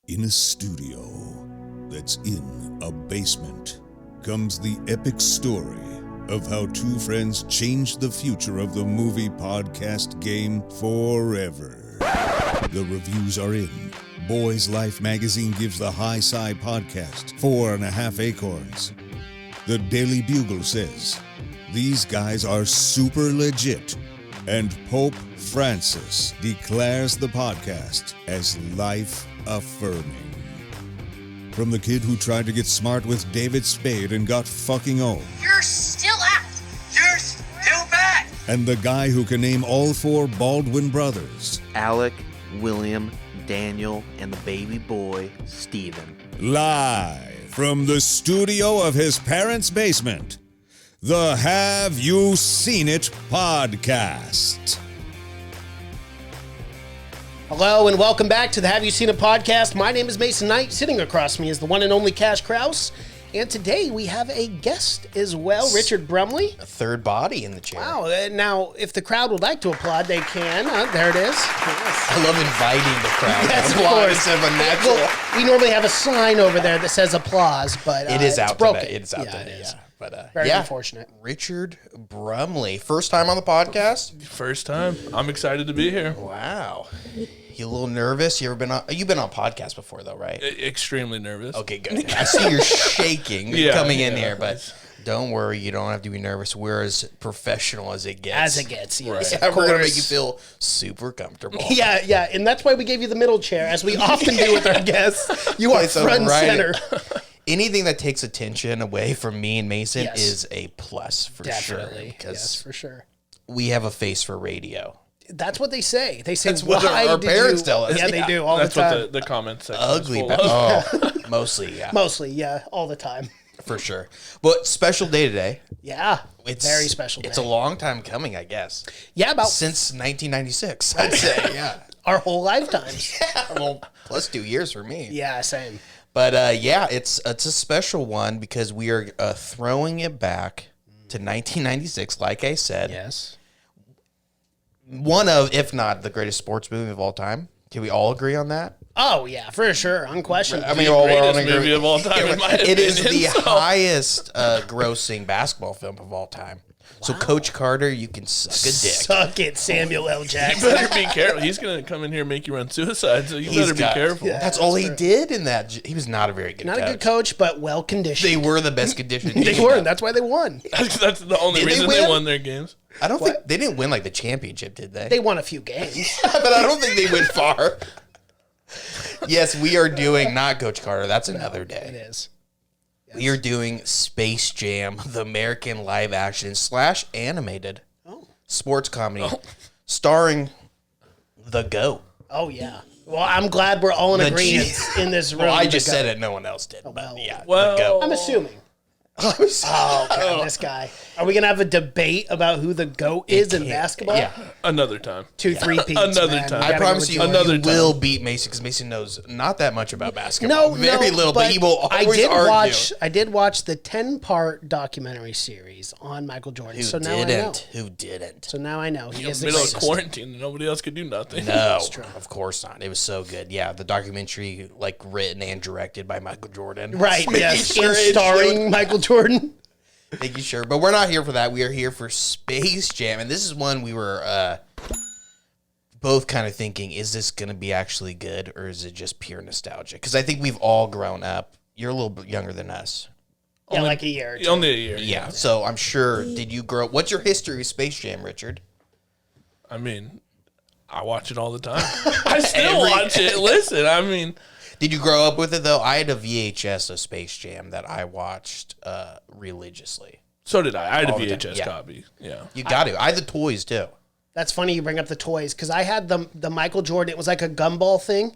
In a studio that's in a basement comes the epic story of how two friends changed the future of the movie podcast game forever. The reviews are in. Boys Life magazine gives the High Sci podcast 4.5 acorns. The Daily Bugle says, these guys are super legit. And Pope Francis declares the podcast as life-affirming. From the kid who tried to get smart with David Spade and got fucking old. You're still out. You're still bad. And the guy who can name all four Baldwin brothers. Alec, William, Daniel, and the baby boy, Stephen. Live from the studio of his parents' basement. The Have You Seen It podcast. Hello and welcome back to the Have You Seen It podcast. My name is Mason Knight. Sitting across me is the one and only Cash Krause. And today we have a guest as well, Richard Brumley. A third body in the chair. Wow. Now, if the crowd would like to applaud, they can. There it is. Yes. I love inviting the crowd. Yes, to of applaud course. instead of a natural. Well, we normally have a sign over there that says applause, but It is it's out broken. today. It is out Yeah, today. it is. Yeah. But, Very yeah. unfortunate. Richard Brumley. First time on the podcast? First time. I'm excited to be here. Wow. You a little nervous? You've been on podcasts before though, right? Extremely nervous. Okay, good. I see you're shaking coming in here, but don't worry, you don't have to be nervous. We're as professional as it gets. As it gets, yes. Yeah, of we're going to course. make you feel super comfortable. Yeah, and that's why we gave you the middle chair, as we often do with our guests. You are Place 'em front and right center. Anything that takes attention away from me and Mason Yes. is a plus for sure. Definitely. Because Yes, for sure. we have a face for radio. That's what they say. They say, That's what why our did parents you... tell us. Yeah, they Yeah. do all That's the time. what the comment section Ugly. is full of. Mostly, yeah, Mostly, yeah, all the time. for sure. But special day today. Yeah, It's very special day. It's a long time coming, I guess. Yeah, about Since 1996, I'd say. Yeah. our whole lifetimes. Well, plus 2 years for me. Yeah, same. But yeah, it's a special one because we are throwing it back to 1996, like I said. Yes. One of, if not the greatest sports movie of all time. Can we all agree on that? Oh, yeah, for sure. Unquestionably. I mean, we're all Greatest movie of all time, in my It is opinion, the so- highest grossing basketball film of all time. So, Coach Carter, you can suck a dick. Suck it, Samuel L. You Jackson. better be careful. He's going to come in here and make you run suicide, so you He's better be got- careful. Yeah. That's all he did in that. He was not a very good Not coach. a good coach, but well-conditioned. They were the best conditioned. They team. were, and that's why they won. That's the only Did they reason win? they won their games. I don't think they didn't win like the championship, did they? They won a few games. But I don't think they went far. Yes, we are doing not Coach Carter. That's another It day. is. We are doing Space Jam, the American live action / animated sports comedy, starring the GOAT. Oh, yeah. Well, I'm glad we're all in The agreement Chief. in this room. Well, I just said it. No one else did. But well. yeah, Well- the GOAT. I'm assuming. Oh, God, this guy. Are we going to have a debate about who the GOAT is in basketball? Yeah. Another time. 2-3 peats, Another man. time. You I gotta promise go you, with Another you time. will beat Mason because Mason knows not that much about basketball. No, very no, little, but he will always argue. I did watch the 10-part documentary series on Michael Jordan. So now I know. Who didn't? So now I know. He In is the the middle of greatest. quarantine, and nobody else could do nothing. No, of course not. It was so good. Yeah, the documentary, like written and directed by Michael Jordan. Right, Making yes. sure And it starring showed- Michael Jordan. Making sure, but we're not here for that. We are here for Space Jam, and this is one we were both kind of thinking: is this going to be actually good, or is it just pure nostalgia? Because I think we've all grown up. You're a little bit younger than us. Yeah, like a year or two. Only a year. Yeah, so I'm sure. Did you grow? What's your history with Space Jam, Richard? I mean, I watch it all the time. I still watch it. Listen, I mean... Did you grow up with it though? I had a VHS of Space Jam that I watched religiously. So did I. I had a All the time, VHS yeah. copy. Yeah. You got to. I had the toys too. That's funny you bring up the toys because I had the Michael Jordan. It was like a gumball thing,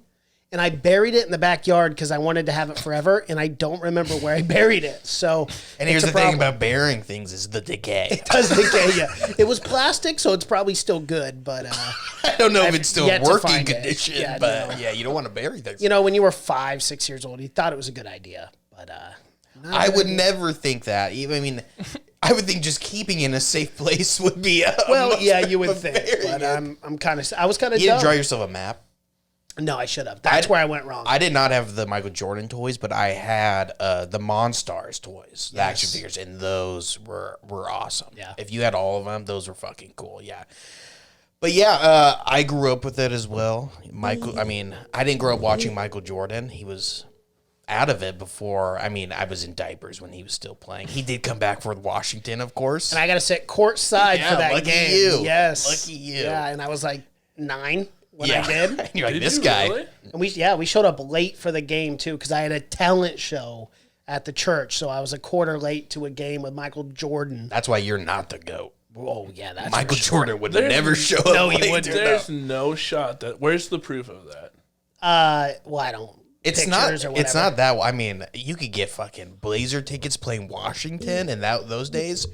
and I buried it in the backyard because I wanted to have it forever, and I don't remember where I buried it. So, And here's it's the a thing problem. about burying things is the decay. Does decay, yeah. It was plastic, so it's probably still good, but I don't know if I've it's still yet to working find it. condition, Yeah, but no. yeah, you don't want to bury things. you know, when you were 5-6 years old, you thought it was a good idea, but I would never think that. Even I mean, I would think just keeping in a safe place would be. well, much yeah, better you would than think, burying but it. I'm kind of I was kind of You didn't dumb. draw yourself a map. No, I should have. That's where I went wrong. I did not have the Michael Jordan toys, but I had the Monstars toys, the action figures, and those were awesome. Yeah. If you had all of them, those were fucking cool. Yeah. But yeah, I grew up with it as well. I didn't grow up watching Michael Jordan. He was out of it before. I was in diapers when he was still playing. He did come back for Washington, of course. And I got to sit courtside for that lucky game. you. Yes. Lucky you. Yeah, and I was like 9 when I did. And you're like, Did this you guy. really? And we showed up late for the game too because I had a talent show at the church, so I was a quarter late to a game with Michael Jordan. That's why you're not the GOAT. Oh yeah, that's Michael for sure. Jordan would There's- never show up. No, he late, wouldn't. dude. There's no shot that. Where's the proof of that? Well, I don't. It's pictures not. or whatever. It's not that. You could get fucking Blazer tickets playing Washington and those days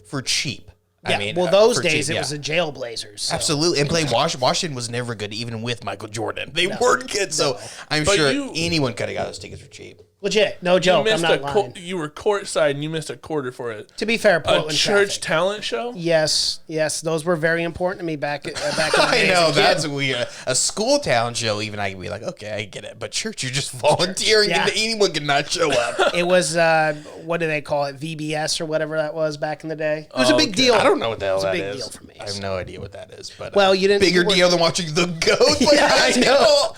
for cheap. Yeah, those for days cheap, it was the Jail Blazers. So. absolutely. And playing Washington was never good, even with Michael Jordan. They weren't good, so I'm But sure you- anyone could have got those tickets for cheap. Legit, no joke. I'm not lying. You were courtside and you missed a quarter for it. To be fair, A Portland church traffic. talent show. Yes, those were very important to me back in the I days know as a kid. that's weird. A school talent show, even I could be like, okay, I get it. But church, you're just volunteering, Yeah. and anyone could not show up. It was what do they call it? VBS or whatever that was back in the day. It was a big deal. I don't know what the hell It's a that big is. deal for me. I have no idea what that is. But Well, you didn't- bigger you weren't- deal than watching the GOAT. play Yeah, I basketball?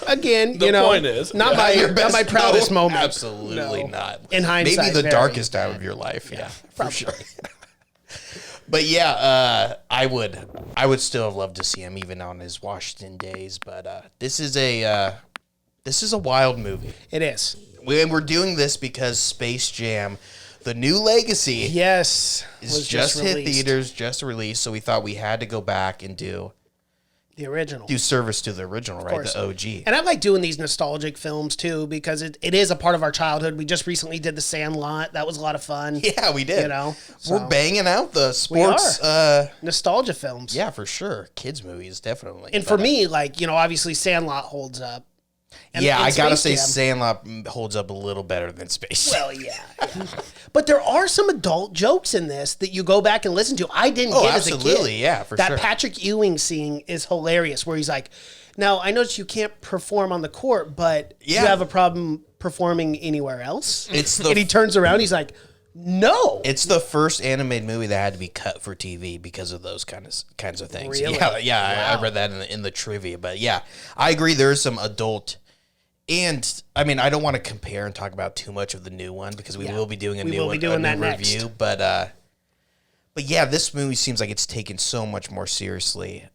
Again, The point is, not Your my best- proudest no, moment. Absolutely No. not. In hindsight, maybe the very darkest time of your life. Yeah, for probably. sure. But yeah, I would still have loved to see him even on his Washington days. But this is a wild movie. It is. And we're doing this because Space Jam, the new legacy, Yes, is was just hit released. theaters, just released. So we thought we had to go back and do The original. service to the original, right? course. The OG. And I like doing these nostalgic films too because it is a part of our childhood. We just recently did The Sandlot. That was a lot of fun. Yeah, we did. You know, We're so- banging out the sports. Nostalgia films. Yeah, for sure. Kids movies, definitely. And for me, obviously Sandlot holds up. And I gotta Space say, Jam- Sandlot holds up a little better than Space Jam. Well, yeah. But there are some adult jokes in this that you go back and listen to. I didn't get as a kid. absolutely, yeah, for that sure. Patrick Ewing scene is hilarious where he's like, now, I noticed you can't perform on the court, but do you Yeah. have a problem performing anywhere else? It's and he turns around, he's like, no. It's the first animated movie that had to be cut for TV because of those kinds of things. Really? Yeah. I read that in the trivia. But yeah, I agree. There's some adult. And I don't want to compare and talk about too much of the new one because we will be doing a new that next. review. But yeah, this movie seems like it's taken so much more seriously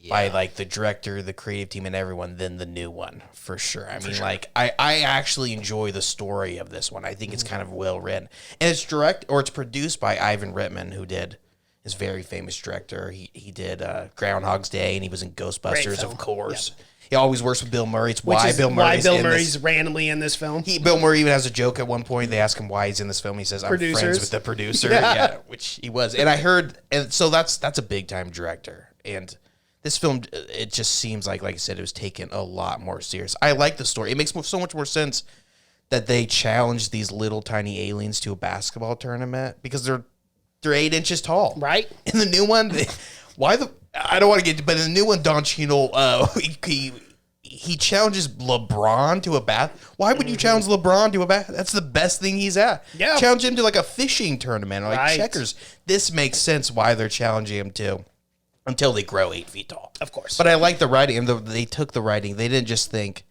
by the director, the creative team, and everyone than the new one for sure. I actually enjoy the story of this one. I think it's kind of well written, and it's it's produced by Ivan Reitman, who did. Is very famous director. He did Groundhog's Day, and he was in Ghostbusters, film. of course. He always works with Bill Murray. It's Which why is Bill Murray's in Murray's this. randomly in this film. Bill Murray even has a joke at one point. They ask him why he's in this film. He says, "I'm friends Producers. with the producer." Yeah, which he was. And I heard, and so that's a big time director. And this film, it just seems like I said, it was taken a lot more serious. I like the story. It makes so much more sense that they challenged these little tiny aliens to a basketball tournament because they're 8 inches tall. Right. In the new one, I don't want to get, but in the new one, Don Cheadle, he challenges LeBron to a bath. Why would you challenge LeBron to a bath? That's the best thing he's at. Yeah. Challenge him to a fishing tournament or Right. checkers. This makes sense why they're challenging him to until they grow 8 feet tall. Of course. But I like the writing, and they took the writing. They didn't just think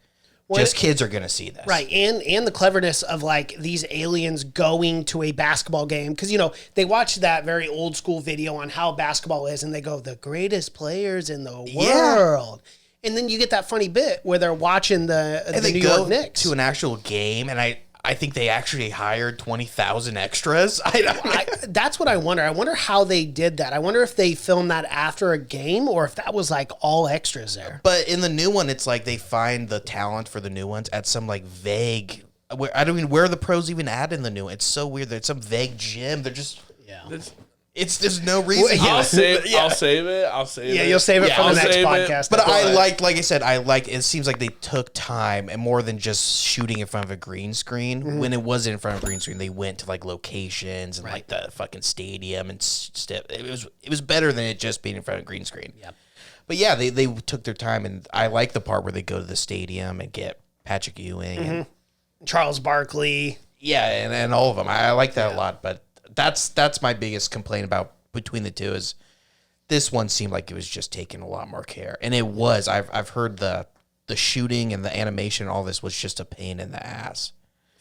just kids are going to see this. Right, and the cleverness of these aliens going to a basketball game because they watch that very old school video on how basketball is, and they go the greatest players in the world, and then you get that funny bit where they're watching the they New go York Knicks to an actual game, and I think they actually hired 20,000 extras. That's what I wonder. I wonder how they did that. I wonder if they filmed that after a game or if that was all extras there. But in the new one, it's they find the talent for the new ones at some vague. Where where are the pros even at in the new one? It's so weird. There's some vague gym. They're just there's no reason. I'll save it. I'll save it. Yeah, you'll save it for I'll the next save it. podcast. But I like I said, it seems like they took time and more than just shooting in front of a green screen. Mm-hmm. When it wasn't in front of a green screen, they went to locations and the fucking stadium and stuff. It was better than it just being in front of a green screen. Yep. But yeah, they took their time, and I like the part where they go to the stadium and get Patrick Ewing. And, Charles Barkley. yeah, and all of them. I like that a lot, but that's my biggest complaint about between the two is this one seemed like it was just taking a lot more care, and it was. I've heard the shooting and the animation, all this was just a pain in the ass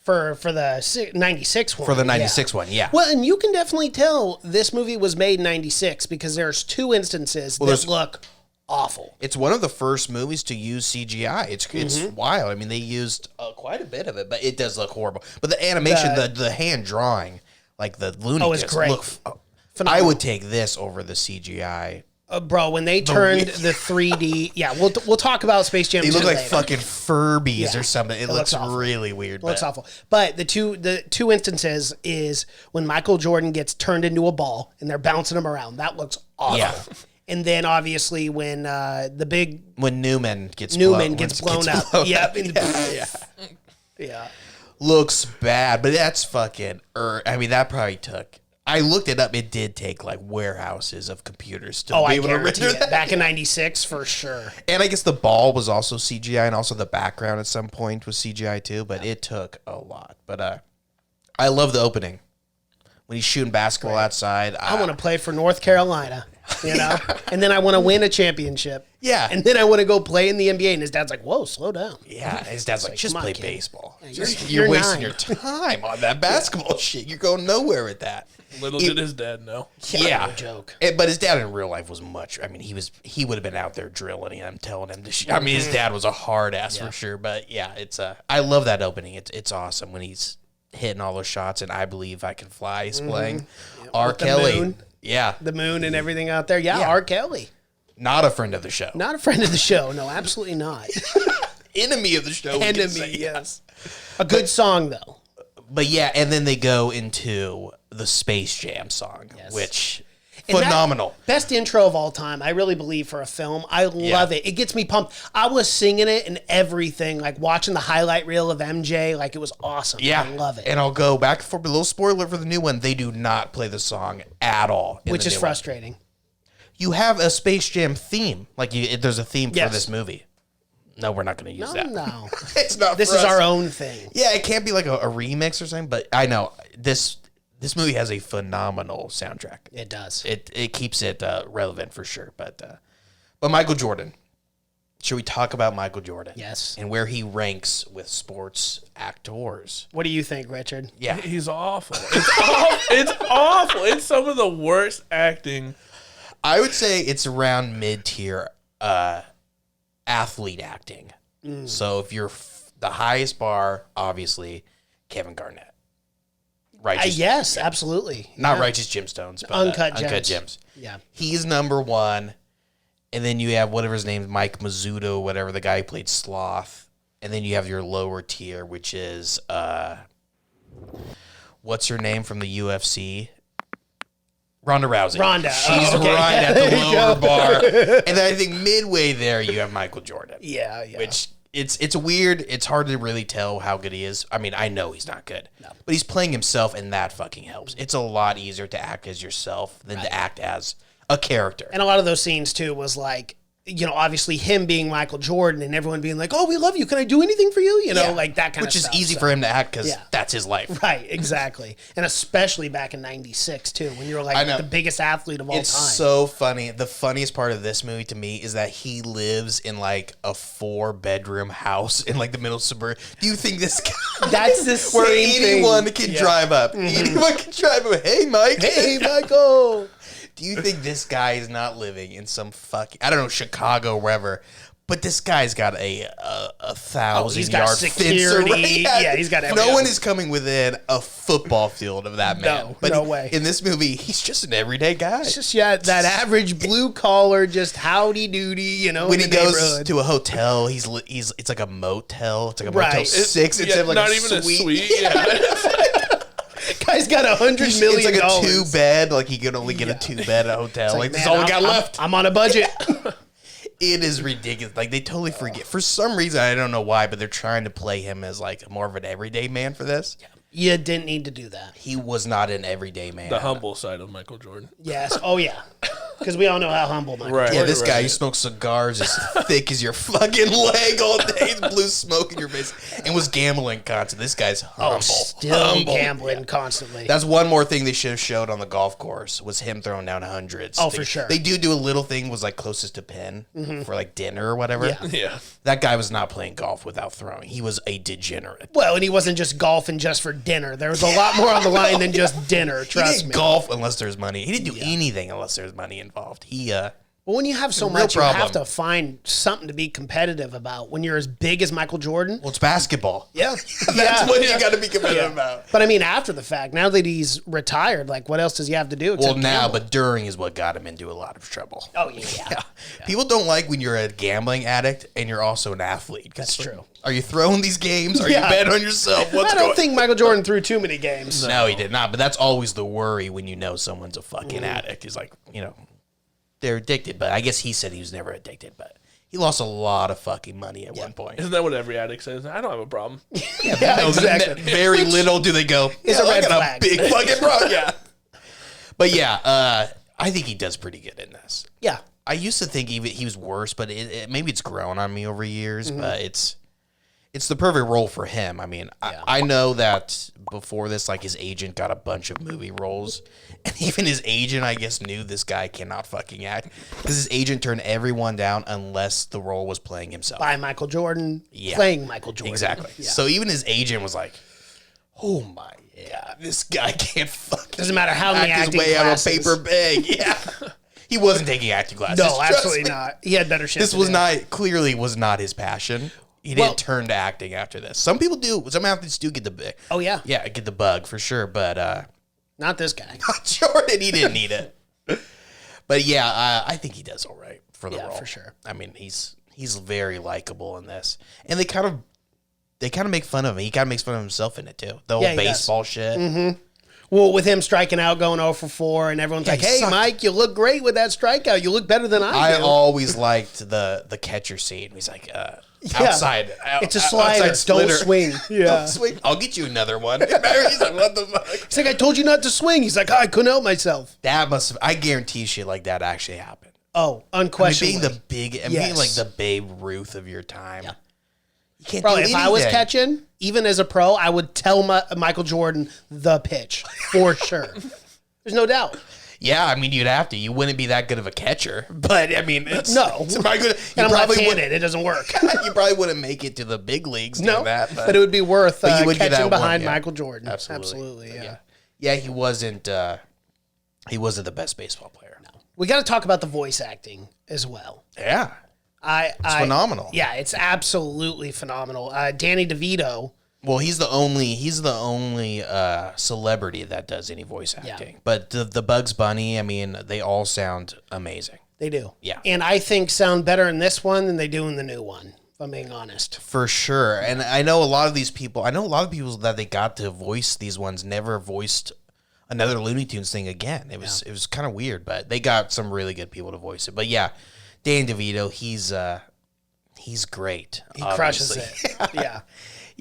For the 96 one. for the 96 one. Yeah, Well, and you can definitely tell this movie was made in 96 because there's 2 instances that look awful. it's one of the first movies to use CGI. It's wild. I mean, they used quite a bit of it, but it does look horrible. But the animation, the hand drawing, like the Looney Oh, it's Tunes, great. look. I would take this over the CGI. Bro, when they turned the 3D, we'll talk about Space Jam 2 They look like later. fucking Furbies or something. It looks awful. really weird. It looks awful. But the two instances is when Michael Jordan gets turned into a ball and they're bouncing him around. That looks awful. Yeah. And then obviously when when Newman gets blown up. Yep. Yeah. Looks bad, but that's fucking. I mean, that probably took. I looked it up. It did take like warehouses of computers to be I able to guarantee render it. that. Back in 96 for sure. And I guess the ball was also CGI, and also the background at some point was CGI too. But it took a lot. But I love the opening when he's shooting basketball outside. I want to play for North Carolina, and then I want to win a championship. Yeah. And then I want to go play in the NBA. And his dad's like, whoa, slow down. Yeah, his dad's like, just come on, play kid. baseball. you're You're wasting 9. your time on that basketball shit. You're going nowhere with that. Little did his dad know. Yeah, no joke. But his dad in real life was much. I mean, he would have been out there drilling him, telling him to. I mean, his dad was a hard ass for sure. But yeah, it's I love that opening. It's awesome when he's hitting all those shots, and I Believe I Can Fly. He's playing R. With the Kelly. moon. Yeah, The moon and everything out there. Yeah, Yeah. R. Kelly. not a friend of the show. Not a friend of the show. No, absolutely not. Enemy of the show. we can Enemy, say. yes. A good song, though. But yeah, and then they go into the Space Jam song, which And that- phenomenal. Best intro of all time, I really believe, for a film. I love it. It gets me pumped. I was singing it and everything, like watching the highlight reel of MJ. Like, it was awesome. Yeah, I love it. And I'll go back for a little spoiler for the new one. They do not play the song at all, in Which the is new one. frustrating. You have a Space Jam theme, like there's a theme Yes. for this movie. No, we're not going to use that. No. It's not. This for is us. our own thing. Yeah, it can't be like a remix or something. But I know this movie has a phenomenal soundtrack. It does. It keeps it relevant for sure. But Michael Jordan. Should we talk about Michael Jordan? Yes. And where he ranks with sports actors? What do you think, Richard? Yeah. He's awful. It's awful. It's awful. It's some of the worst acting. I would say it's around mid-tier athlete acting. So if you're the highest bar, obviously, Kevin Garnett. Righteous, Yes, absolutely. not Yeah. Righteous Gemstones, but Uncut Uncut Gems. Gems. Yeah. He's number one. And then you have whatever his name is, Mike Mazzuto, whatever, the guy who played Sloth. And then you have your lower tier, which is, what's her name from the UFC? Ronda Rousey. Ronda. She's Oh, okay. right at There the you lower go. bar. And then I think midway there, you have Michael Jordan. Yeah. Which it's weird. It's hard to really tell how good he is. I mean, I know he's not good, but he's playing himself, and that fucking helps. It's a lot easier to act as yourself than to act as a character. And a lot of those scenes too was like, obviously him being Michael Jordan and everyone being like, "Oh, we love you. Can I do anything for you?" Yeah. Like that kind which of is stuff. easy So- for him to act because Yeah. that's his life. Right, exactly. And especially back in 96 too, when you were I like know. the biggest athlete of all It's time. so funny. The funniest part of this movie to me is that he lives in like a 4-bedroom house in like the middle suburb. Do you think this guy That's the where same anyone thing. can Yeah. drive up? Anyone can drive up. Hey, Mike. Hey, Michael. Do you think this guy is not living in some fucking, I don't know, Chicago, wherever, but this guy's got a 1,000-yard fence security. array. Yeah, he's got No everything. one is coming within a football field of that man. No, no way. In this movie, he's just an everyday guy. It's just that average blue collar, just howdy doody, When in he the goes neighborhood. to a hotel, it's like a motel. It's like a Right. Motel It- 6 instead of like not a even suite. a suite. Yeah. Guy's got $100 It's million. like a 2-bed. Like he could only get a 2-bed at a hotel. Like, this is man, all we got I'm- left. I'm on a budget. It is ridiculous. Like they totally forget. For some reason, I don't know why, but they're trying to play him as like more of an everyday man for this. You didn't need to do that. He was not an everyday man. The humble side of Michael Jordan. Yes. Oh yeah. because we all know how humble Michael Right. Jordan Yeah, this guy, Right. he smokes cigars as thick as your fucking leg all day, blew smoke in your face, and was gambling constantly. This guy's humble. Oh, still gambling constantly. That's one more thing they should have showed on the golf course was him throwing down hundreds. Oh, for sure. They do a little thing was like closest to pin for like dinner or whatever. Yeah. Yeah. That guy was not playing golf without throwing. He was a degenerate. Well, and he wasn't just golfing just for dinner. There was a lot more on the line than just dinner. He Trust didn't me. golf unless there's money. He didn't do anything unless there's money involved. Well, when you have so Real much, you have problem. to find something to be competitive about. When you're as big as Michael Jordan, Well, it's basketball. yeah, That's what you got to be competitive about. But I mean, after the fact, now that he's retired, like, what else does he have to do? Well, except now, gamble? but during is what got him into a lot of trouble. Oh yeah. People don't like when you're a gambling addict and you're also an athlete. That's true. Are you throwing these games? Are Yeah. you betting on yourself? What's I don't going think Michael Jordan threw too many games. No, he did not. But that's always the worry when you know someone's a fucking addict. He's like, they're addicted. But I guess he said he was never addicted. But he lost a lot of fucking money at one point. Isn't that what every addict says? I don't have a problem. Yeah, No, exactly. Very little do they go. is a I red got flag." a big fucking problem. Yeah. But yeah, I think he does pretty good in this. Yeah. I used to think even he was worse, but maybe it's grown on me over years. But it's the perfect role for him. I mean, I know that before this, like his agent got a bunch of movie roles, and even his agent, I guess, knew this guy cannot fucking act because his agent turned everyone down unless the role was playing himself. By Michael Jordan, Yeah. playing Michael Jordan. Exactly. Yeah. So even his agent was like, "Oh my god, this guy can't fucking Doesn't matter how many act his acting way classes. out of a paper bag." Yeah, he wasn't taking acting classes. No, Trust absolutely me. not. He had better shit. This to was do. clearly was not his passion. He Well- didn't turn to acting after this. Some people do. Some athletes do get the bug. Oh yeah. Yeah, get the bug for sure. But Not this guy. Jordan, he didn't need it. But yeah, I think he does all right for the Yeah, role. for sure. I mean, he's very likable in this, and they kind of make fun of him. He kind of makes fun of himself in it too. The whole Yeah, he does. baseball shit. Well, with him striking out, going 0 for 4, and everyone's like, he "Hey, sucked. Mike, you look great with that strikeout. You look better than I I do." always liked the catcher scene. He's like, outside. It's a slider. outside Don't splitter. swing. Yeah. Don't swing. I'll get you another one. He's like, what the fuck? It's like, I told you not to swing. He's like, I couldn't help myself. That must have, I guarantee shit like that actually happened. Oh, I mean, unquestionably. being Yes. like the Babe Ruth of your time. You can't Bro, do if I was anything. catching, even as a pro, I would tell Michael Jordan the pitch for sure. There's no doubt. Yeah, I mean, you'd have to. You wouldn't be that good of a catcher. But, I mean, it's... No. It's probably good. And I'm probably left-handed. It doesn't work. you probably wouldn't make it to the big leagues doing No, that. but it would be worth But you would get catching that one, behind yeah. Michael Jordan. Absolutely. yeah. Yeah, he wasn't the best baseball player. No. We got to talk about the voice acting as well. Yeah. It's phenomenal. Yeah, it's absolutely phenomenal. Danny DeVito. Well, he's the only celebrity that does any voice acting. But the Bugs Bunny, I mean, they all sound amazing. They do. Yeah. And I think sound better in this one than they do in the new one, if I'm being honest. For sure. And I know a lot of these people, that they got to voice these ones never voiced another Looney Tunes thing again. It was kind of weird, but they got some really good people to voice it. But yeah, Dan DeVito, he's great. He crushes obviously. it. Yeah.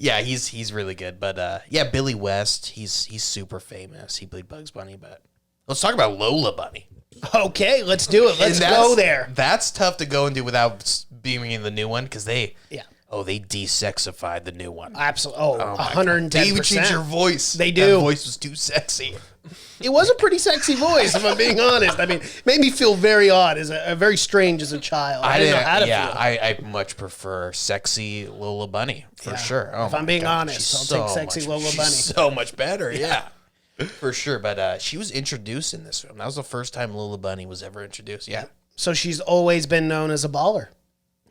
Yeah, he's really good. But yeah, Billy West, he's super famous. He played Bugs Bunny, but let's talk about Lola Bunny. Okay, let's do it. Let's And go there. That's tough to go into without being in the new one because they Yeah. de-sexified the new one. Absolutely. Oh, my 110%. They even changed your voice. They do. That voice was too sexy. It was a pretty sexy voice, if I'm being honest. I mean, it made me feel very odd, very strange as a child. I didn't know how to feel. I much prefer sexy Lola Bunny for Yeah. sure. Oh If I'm my being God, honest, she's I'll take sexy Lola she's Bunny. So much better, yeah. For sure. But she was introduced in this film. That was the first time Lola Bunny was ever introduced. Yeah. So she's always been known as a baller.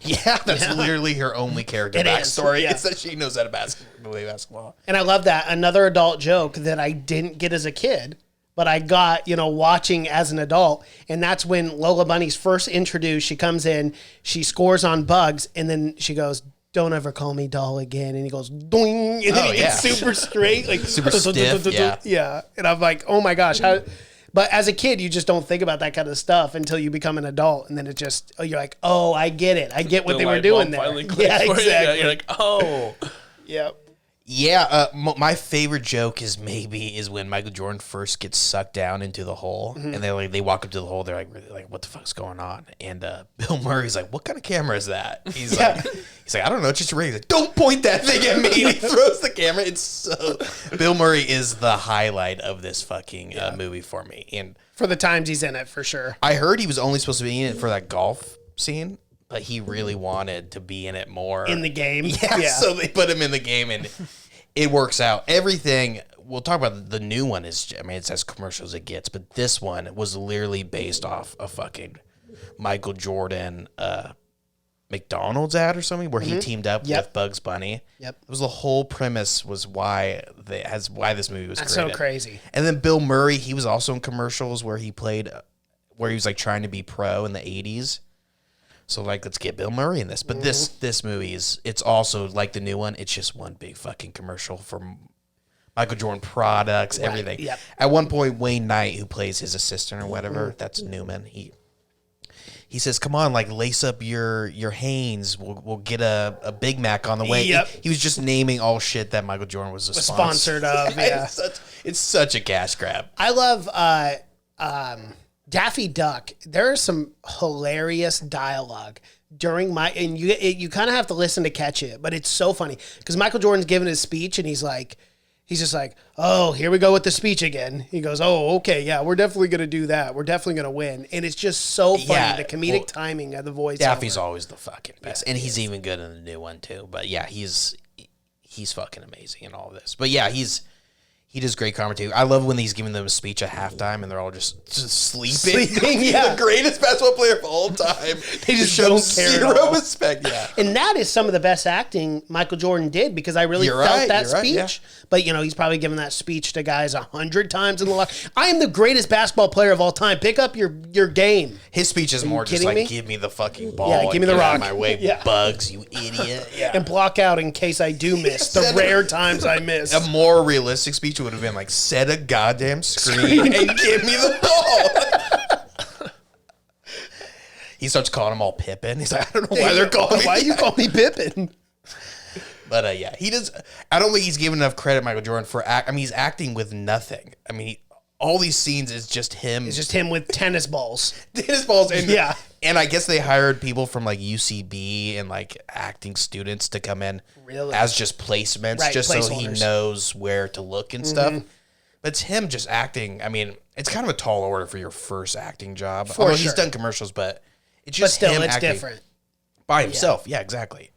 Yeah, that's literally her only character It is, backstory. yeah. It's that she knows how to play basketball. And I love that. Another adult joke that I didn't get as a kid, but I got, watching as an adult. And that's when Lola Bunny's first introduced. She comes in, she scores on Bugs, and then she goes, "Don't ever call me doll again." And he goes, "Doing," and then he gets super straight, like Super stiff, yeah. Yeah. And I'm like, oh my gosh, how. But as a kid, you just don't think about that kind of stuff until you become an adult, and then you're like, oh, I get it. I get what The they were light doing bulb there. finally clicks Yeah, for you. exactly. You're like, oh. Yep. Yeah, my favorite joke is when Michael Jordan first gets sucked down into the hole, and they walk up to the hole. They're like, really, like, what the fuck's going on? And Bill Murray's like, what kind of camera is that? He's like, I don't know, it's just a ring. He's like, don't point that thing at me. And he throws the camera. It's so Bill Murray is the highlight of this fucking movie for me, and For the times he's in it, for sure. I heard he was only supposed to be in it for that golf scene. But he really wanted to be in it more. In the game? Yeah, so they put him in the game, and it works out. Everything, we'll talk about the new one, it's as commercial as it gets, but this one was literally based off a fucking Michael Jordan McDonald's ad or something where he teamed up with Bugs Bunny. Yep. It was the whole premise was why this movie was That's created. so crazy. And then Bill Murray, he was also in commercials where he was like trying to be pro in the 80s. So, like, let's get Bill Murray in this. But this movie it's also like the new one. It's just one big fucking commercial for Michael Jordan products, everything. Yep. At one point, Wayne Knight, who plays his assistant or whatever, that's Newman. He says, "Come on, like, lace up your Hanes. We'll get a Big Mac on the way." Yep. He was just naming all shit that Michael Jordan was Sponsored of, yeah. It's such a cash grab. I love Daffy Duck. There is some hilarious dialogue during and you kind of have to listen to catch it, but it's so funny because Michael Jordan's giving his speech and he's just like, oh, here we go with the speech again. He goes, oh, okay, yeah, we're definitely going to do that. We're definitely going to win. And it's just so funny, the comedic timing of the voice. Daffy's always the fucking best. And he's even good in the new one too. But yeah, he's fucking amazing in all of this. But yeah, he does great commentary. I love when he's giving them a speech at halftime and they're all just sleeping. He's the greatest basketball player of all time. They just don't care zero respect. Yeah. And that is some of the best acting Michael Jordan did because I really felt that speech. Yeah. But, he's probably given that speech to guys 100 times in the life. I am the greatest basketball player of all time. Pick up your game. His speech is more just like, me? give me the fucking ball. Yeah, give me the rock. Out of my way, Bugs, you idiot. And block out in case I do miss. The rare times I miss. A more realistic speech would have been like, set a goddamn screen and give me the ball. He starts calling them all Pippin. He's like, I don't know why they're calling me. Why you call me Pippin? But yeah, he does. I don't think he's given enough credit, Michael Jordan, for he's acting with nothing. I mean, all these scenes is just him. It's just him with tennis balls. And and I guess they hired people from like UCB and like acting students to come in as just placements, just so he knows where to look and stuff. But it's him just acting. I mean, it's kind of a tall order for your first acting job. Although he's done commercials, but it's just him acting different by himself. Yeah, exactly.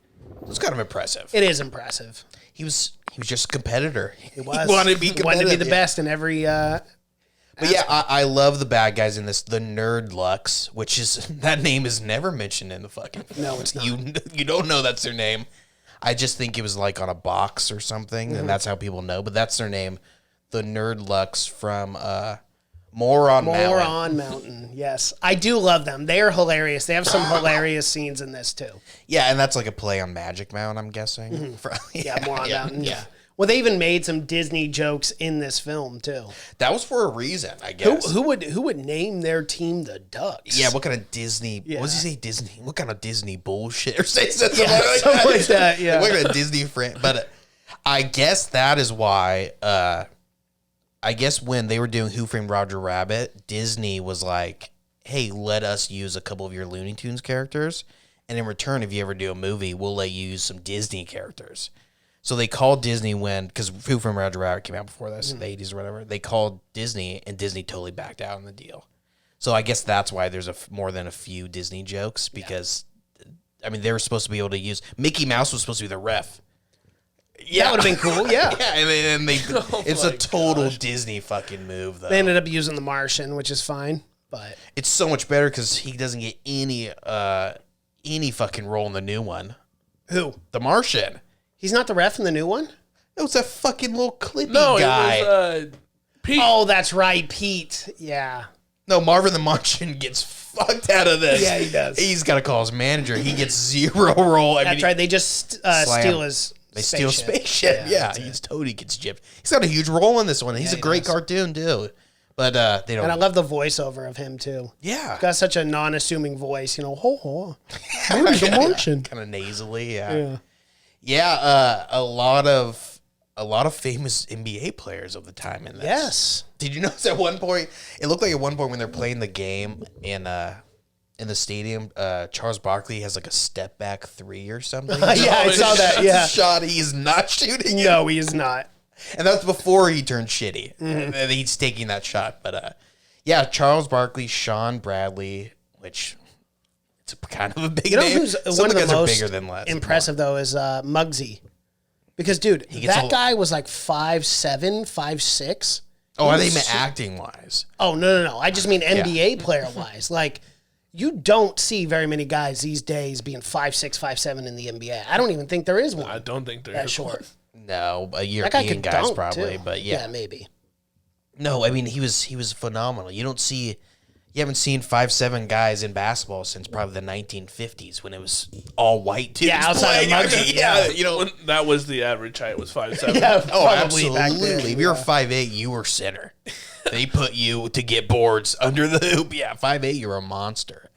It's kind of impressive. It is impressive. He was just a competitor. He was. He wanted to be competitive. Wanted to be the best in every. But yeah, I love the bad guys in this. The Nerd Lux, which is that name is never mentioned in the fucking. No, it's not. You don't know that's their name. I just think it was like on a box or something, and that's how people know. But that's their name. The Nerd Lux from Moron Mountain. Yes, I do love them. They are hilarious. They have some hilarious scenes in this too. Yeah, and that's like a play on Magic Mountain, I'm guessing. Moron Mountain. Yeah. Well, they even made some Disney jokes in this film too. That was for a reason, I guess. Who would name their team the Ducks? Yeah, what kind of Disney? Yeah. What does he say? Disney? What kind of Disney bullshit? Or say something like that. Yeah. What kind of Disney friend? But I guess that is why. I guess when they were doing Who Framed Roger Rabbit, Disney was like, "Hey, let us use a couple of your Looney Tunes characters, and in return, if you ever do a movie, we'll let you use some Disney characters." So they called Disney because Who Framed Roger Rabbit came out before this, in the 80s or whatever. They called Disney, and Disney totally backed out on the deal. So I guess that's why there's more than a few Disney jokes, because, I mean, they were supposed to be able to use... Mickey Mouse was supposed to be the ref. Yeah, that would have been cool, yeah. Yeah, and they it's a total Disney fucking move, though. They ended up using The Martian, which is fine, but... It's so much better because he doesn't get any fucking role in the new one. Who? The Martian. He's not the ref in the new one? No, it's that fucking little clippy guy. It was Pete. Oh, that's right, Pete. Yeah. No, Marvin the Martian gets fucked out of this. Yeah, he does. He's got to call his manager. He gets zero role. That's right. They just steal his steal spaceship. Yeah, he totally gets gypped. He's got a huge role in this one. He's a great cartoon, too. But they don't. And I love the voiceover of him, too. Yeah. He's got such a non-assuming voice, ho. The Martian. Kind of nasally, yeah. Yeah, a lot of a lot of famous NBA players of the time in this. Yes. Did you notice at one point? It looked like at one point when they're playing the game in the stadium, Charles Barkley has like a step back 3 or something. Yeah, I saw that. Yeah. Shot. He's not shooting it. No, he is not. And that's before he turned shitty. And he's taking that shot. But yeah, Charles Barkley, Sean Bradley, which it's kind of a big name. Who's Some one of the guys are most bigger than less. impressive though is Muggsy, because dude, that guy was like 5'7", 5'6". Oh, I think acting wise. Oh no! I just mean NBA player wise. Like, you don't see very many guys these days being 5'6", 5'7" in the NBA. I don't even think there is one. I don't think there that is short. No, a That guy European could guys dunk probably, too. but yeah, maybe. No, I mean he was phenomenal. You haven't seen 5'7" guys in basketball since probably the 1950s when it was all white dudes. Yeah, outside of playing. Muggsy, Yeah, you know. When that was the average height, was 5'7". Yeah, Oh, probably back absolutely. then. If you're 5'8", you were center. They put you to get boards under the hoop. Yeah, 5'8", you're a monster.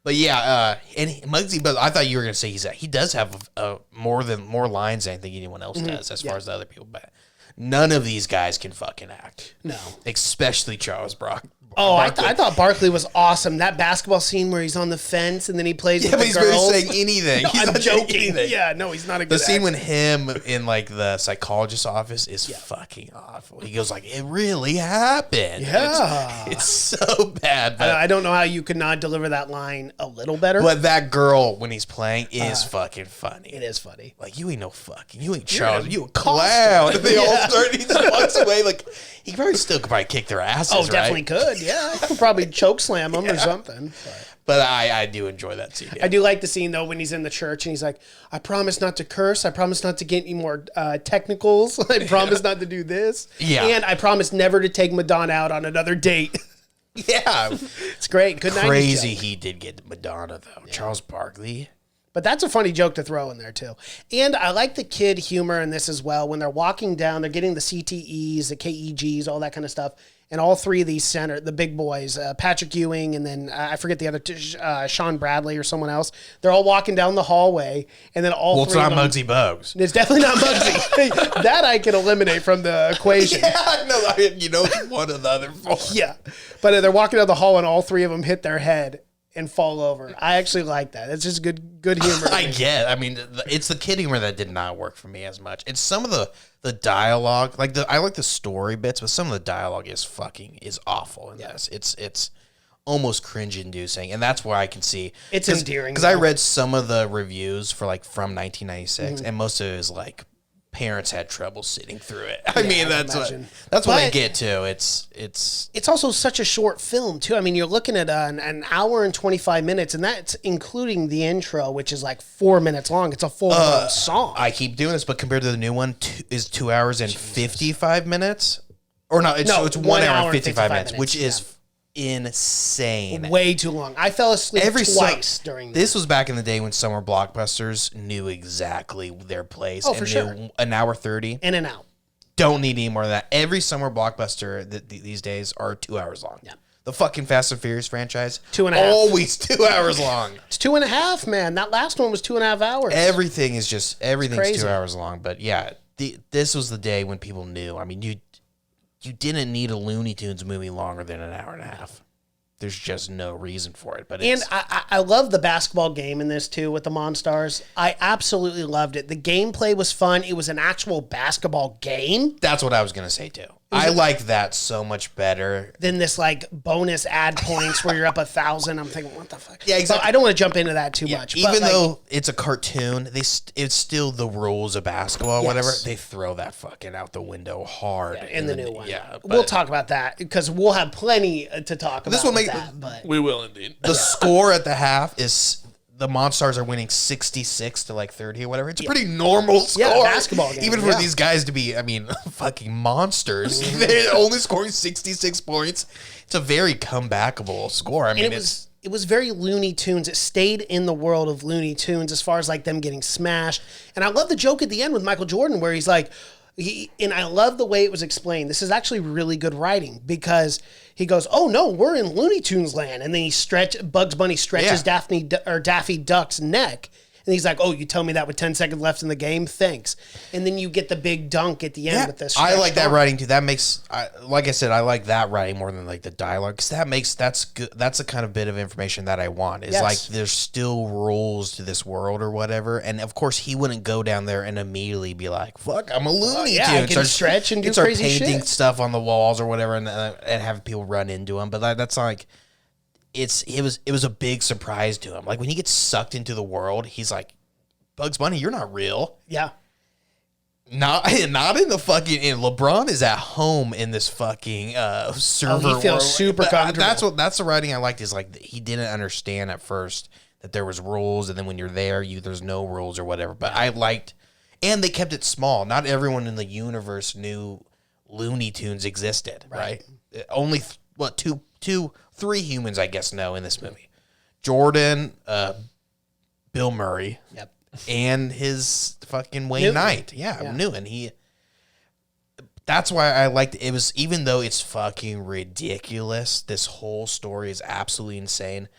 But yeah, and Muggsy, but I thought you were gonna say he does have more lines than I think anyone else does as far as the other people. But none of these guys can fucking act. No. Especially Charles Brock. Oh, I thought Barkley was awesome. That basketball scene where he's on the fence and then he plays with but the he's girls. barely saying anything. No, He's I'm not saying joking. anything. Yeah, no, he's not a good The scene actor. with him in like the psychologist's office is fucking awful. He goes like, "It really happened." Yeah. it's so bad. But, I don't know how you could not deliver that line a little better. but that girl when he's playing is fucking funny. It is funny. Like you ain't Charles, you a clown. And they all start. He just walks away like he probably still could probably kick their asses. Oh, right? definitely could. Yeah, I could probably choke slam him or something. But I do enjoy that scene. Yeah. I do like the scene though when he's in the church and he's like, "I promise not to curse. I promise not to get any more technicals. I promise not to do this. Yeah. And I promise never to take Madonna out on another date." Yeah, It's great. Good night. crazy. He did get Madonna though. Charles Barkley. But that's a funny joke to throw in there too. And I like the kid humor in this as well. When they're walking down, they're getting the CTEs, the KEGs, all that kind of stuff. And all three of these the big boys, Patrick Ewing, and then I forget the other two, Sean Bradley or someone else. They're all walking down the hallway, and then all three Well, it's not of them, Muggsy Bogues. It's definitely not Muggsy. That I can eliminate from the equation. Yeah, no, you know it's one of the other four. Yeah. But they're walking down the hall, and all three of them hit their head and fall over. I actually like that. It's just good humor. I get. I mean, it's the kid humor that did not work for me as much. It's some of the dialogue, I like the story bits, but some of the dialogue is awful in this. It's almost cringe inducing, and that's where I can see It's endearing, because I though. read some of the reviews for from 1996, and most of it is like parents had trouble sitting through it. I mean, that's imagine. what I But- get to. It's It's also such a short film too. I mean, you're looking at an hour and 25 minutes, and that's including the intro, which is like 4 minutes long. It's a full song. I keep doing this, but compared to the new one, is 2 hours and 55 minutes, or no? It's 1 hour and 55 minutes, which is insane. Way too long. I fell asleep Su- twice during this was back in the day when summer blockbusters knew exactly their place. Oh, and for knew sure. An hour 30. in and out. Don't need any more than that. Every summer blockbuster these days are 2 hours long. Yeah. The fucking Fast and Furious franchise, 2.5. always 2 hours long. It's 2.5, man. That last one was 2.5 hours. Everything's 2 crazy. hours long. But yeah, this was the day when people knew. I mean, you didn't need a Looney Tunes movie longer than an hour and a half. There's just no reason for it. But And it's, I love the basketball game in this too with the Monstars. I absolutely loved it. The gameplay was fun. It was an actual basketball game that's what I was gonna say too. I like that so much better. than this like bonus ad points where you're up 1,000. I'm thinking, what the fuck? Yeah, exactly. But I don't want to jump into that too much. Even but, like, though it's a cartoon, it's still the rules of basketball, Yes. whatever. They throw that fucking out the window hard in the new one, Yeah, we'll but talk about that because we'll have plenty to talk about. This will with make- that, but We will indeed. the score at the half is the Monstars are winning 66 to like 30 or whatever. It's a pretty normal score. Yeah, basketball game, Even for yeah. these guys to be, I mean, fucking monsters. They're only scoring 66 points. It's a very comebackable score. I mean, And it was very Looney Tunes. It stayed in the world of Looney Tunes as far as like them getting smashed. And I love the joke at the end with Michael Jordan where he's like, and I love the way it was explained. This is actually really good writing because he goes, "Oh no, we're in Looney Tunes land," and then Bugs Bunny stretches Yeah. Daffy Duck's neck, And he's like, oh, you tell me that with 10 seconds left in the game? Thanks. And then you get the big dunk at the end with this. I like that writing too. That makes, like I said, I like that writing more than like the dialogue, because that's good. That's the kind of bit of information that I want. Is like there's still rules to this world or whatever, and of course he wouldn't go down there and immediately be like, "Fuck, I'm a Looney Tune." I can stretch and do crazy painting shit. stuff on the walls or whatever, and have people run into him. But that's like, it was a big surprise to him. Like when he gets sucked into the world, he's like, Bugs Bunny, you're not real. Yeah. Not in the fucking. And LeBron is at home in this fucking server. He feels super comfortable. That's the writing I liked. Is like he didn't understand at first that there was rules, and then when you're there, there's no rules or whatever. But I liked, and they kept it small. Not everyone in the universe knew Looney Tunes existed. Right? Only three humans, I guess, know in this movie: Jordan, Bill Murray. Yep. And his fucking Wayne Knight. Yeah, Newton. That's why I liked it. It was, even though it's fucking ridiculous, this whole story is absolutely insane.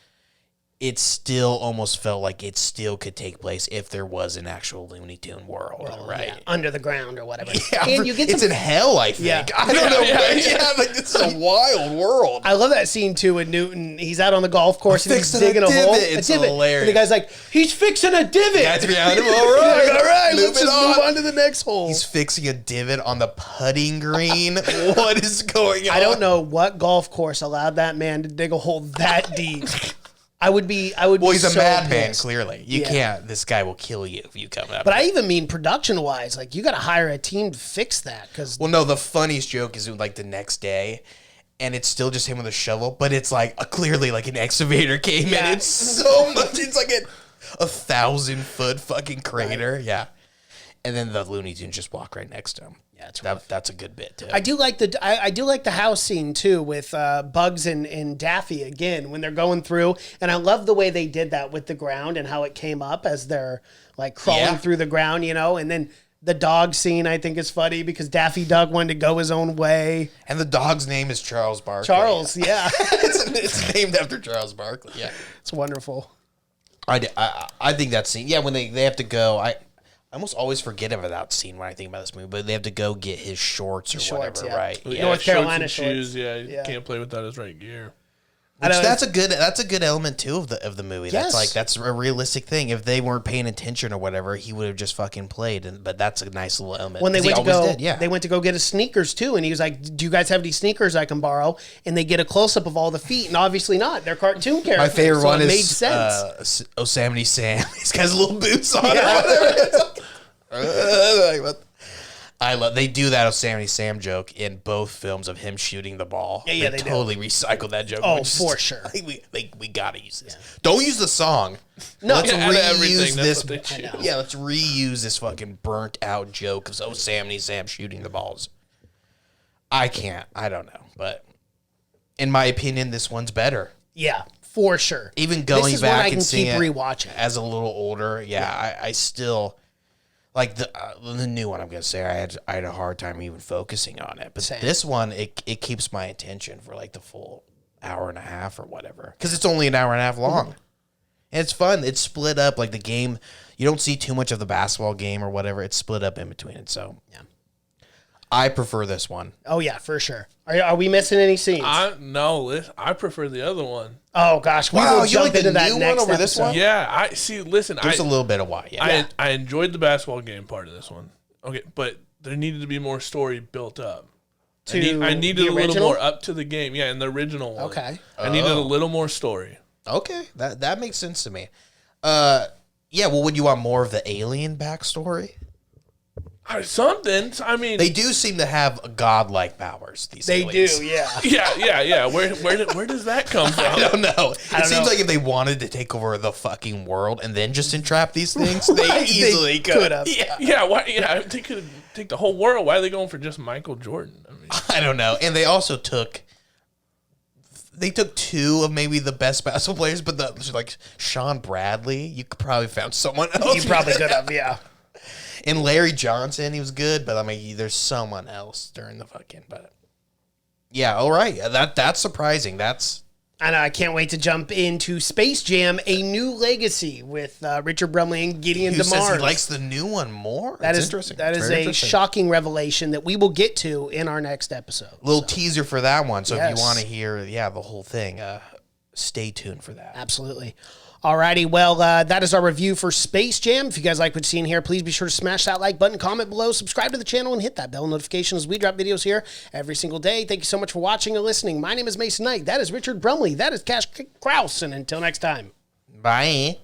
It still almost felt like it still could take place if there was an actual Looney Tune world, right? Yeah, under the ground or whatever. Yeah, and you get it's in hell, I think. Yeah. I don't know. Like, it's a wild world. I love that scene too with Newton. He's out on the golf course and he's fixing a digging a hole. divot. It's hilarious. And the guy's like, he's fixing a divot. That's behind him. All right. He's like, all right, let's Moving just move on to the next hole. He's fixing a divot on the putting green. What is going on? I don't know what golf course allowed that man to dig a hole that deep. I would be. Well, he's a so madman. pissed. Clearly, you can't. This guy will kill you if you come up. But I even mean production wise, like you got to hire a team to fix that. Because well, no, the funniest joke is like the next day, and it's still just him with a shovel, but it's like clearly like an excavator came in. It's so much. It's like a 1,000-foot fucking crater. Right. Yeah, and then the Looney Tunes just walk right next to him. Yeah, that's a good bit too. I do like the house scene too with Bugs and Daffy again when they're going through, and I love the way they did that with the ground and how it came up as they're like crawling through the ground, and then the dog scene I think is funny because Daffy Duck wanted to go his own way, and the dog's name is Charles Barkley. Charles, yeah, it's named after Charles Barkley. Yeah, it's wonderful. I think that scene. Yeah, when they have to go, I almost always forget about that scene when I think about this movie, but they have to go get his shorts or whatever, right? Yeah, North Carolina shorts and shoes. Yeah, you can't play without his right gear. Which that's a good element too of the movie. Yes. That's a realistic thing. If they weren't paying attention or whatever, he would have just fucking played. But that's a nice little element. When they went to go get his sneakers too, and he was like, "Do you guys have any sneakers I can borrow?" And they get a close up of all the feet, and obviously not. They're cartoon characters. My favorite one is made sense. Yosemite Sam. He's got his little boots on. I love. They do that Yosemite Sam joke in both films of him shooting the ball. Yeah, they totally recycle that joke. Oh, for sure. We gotta use this. Yeah. Don't use the song. No, let's reuse this. Let's reuse this fucking burnt out joke of Yosemite Sam shooting the balls. I can't. I don't know, but in my opinion, this one's better. Yeah, for sure. Even going back and seeing it rewatching as a little older, I still. Like the new one, I'm gonna say I had a hard time even focusing on it, but this one it keeps my attention for like the full hour and a half or whatever, because it's only an hour and a half long, and it's fun. It's split up like the game. You don't see too much of the basketball game or whatever. It's split up in between it. So yeah, I prefer this one. Oh yeah, for sure. Are we missing any scenes? No, I prefer the other one. Oh gosh, we will jump into that new next one over episode. this one. Yeah, I see. Listen, there's a little bit of why. Yeah, I enjoyed the basketball game part of this one. Okay, but there needed to be more story built up. I needed a little more up to the game. Yeah, in the original one. Okay, I needed a little more story. Okay, that makes sense to me. Yeah. Well, would you want more of the alien backstory? Something. I mean, they do seem to have godlike powers. These aliens. Do, yeah. Yeah. Where does that come from? I don't know. It seems like if they wanted to take over the fucking world and then just entrap these things, they easily could have. Yeah. Why? Yeah, they could take the whole world. Why are they going for just Michael Jordan? I mean, I don't know. And they also took two of maybe the best basketball players, but like Sean Bradley, you could probably found someone else. You probably could have, yeah. And Larry Johnson, he was good, but I mean, there's someone else during the fucking. But yeah, all right, that's surprising. That's I know. I can't wait to jump into Space Jam: A New Legacy with Richard Brumley and Gideon DeMars. Says he likes the new one more. That's interesting. That is a shocking revelation that we will get to in our next episode. Little teaser for that one. So if you want to hear, the whole thing, stay tuned for that. Absolutely. Alrighty, well, that is our review for Space Jam. If you guys like what you're seeing here, please be sure to smash that like button, comment below, subscribe to the channel, and hit that bell notification as we drop videos here every single day. Thank you so much for watching and listening. My name is Mason Knight. That is Richard Brumley. That is Cash Kraus. And until next time. Bye.